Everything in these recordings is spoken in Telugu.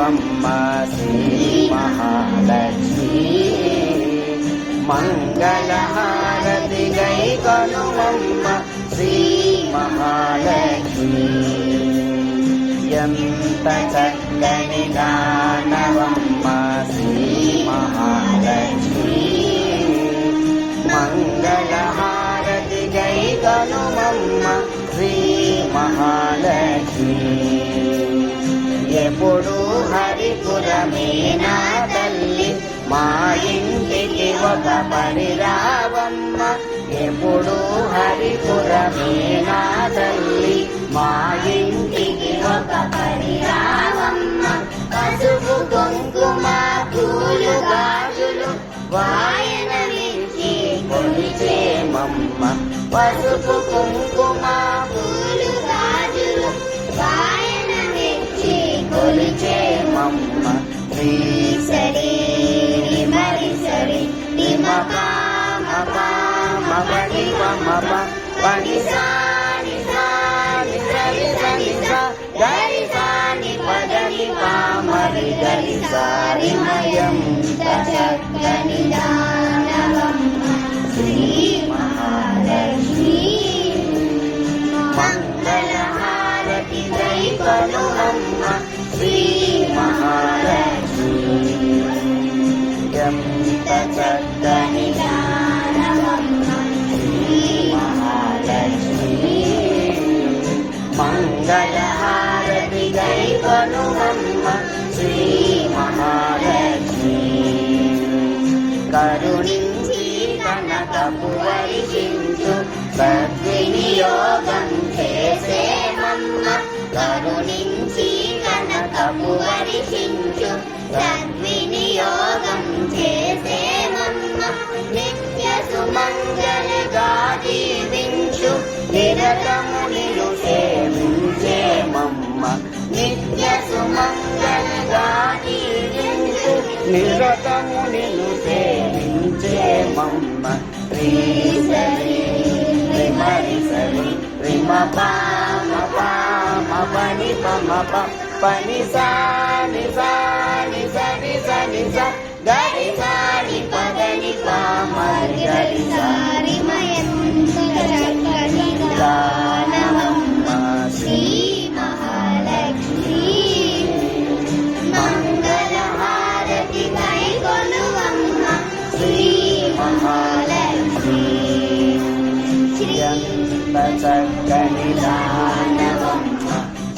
పనిపమ్మ శ్రీ మహాలక్ష్మి మంగళహారతి గై కనుమమ్మ శ్రీ మహాలక్ష్మి ఎంత చక్కని దానవమ్మ శ్రీ మహాలక్ష్మి మంగళహారతి గై కనుమమ్మ శ్రీ మహాలక్ష్మి ఎప్పుడు హరిపురమే నా తల్లి మా ఇంటికి ఒక పరిరావమ్మ ఎప్పుడు హరిపురమే నా తల్లి మా ఇంటికి ఒక పరిరావమ్మ పసుపు కుంకుమ పూలు గాజులు వాయనమించి కొలిచేమమ్మ పసుపు కుంకుమ పూలు గాజులు వాయనమించి కొలిచేమమ్మ శ్రీ సరి మరి సరి మప మప మపని మప పని సాని సాని సరి సని సా గరి సాని పదని పామరి గరి సారి మయం చక్కని దానవమ్మ శ్రీ మహాలక్ష్మి మంగళహారతి దై కనుమమ్మ శ్రీ మహాలక్ష్మి ఎంత చక్కని దానవమ్మ శ్రీ మహాలక్ష్మి మంగళహారతి గై కనుమమ్మ శ్రీ మహాలక్ష్మి కరుణించి కనకపు వర్షించు సద్వినియోగం చేసేమమ్మ కరుణించి కనకపు వర్షించు సద్వినియోగం చేసేమమ్మ నిత్య సుమంగళగా జీవించు నిరతము నిన్ను సేవించేమమ్మ నిత్య సుమంగళగా జీవించు నిరతము నిన్ను సేవించేమమ్మ శ్రీ సరి మరి సరి రిమప మప మపని పమప పని సాని సాని సని సని స గరి సాని పదని పామరి గరి సారి మయంత చక్కని దానవమ్మ శ్రీ మహాలక్ష్మి మంగళహారతి గై కొనుమమ్మ శ్రీ మహాలక్ష్మి ఎంత చక్కని దానవమ్మ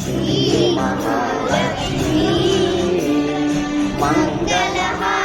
శ్రీ మహాలక్ష్మి మంగళహారతి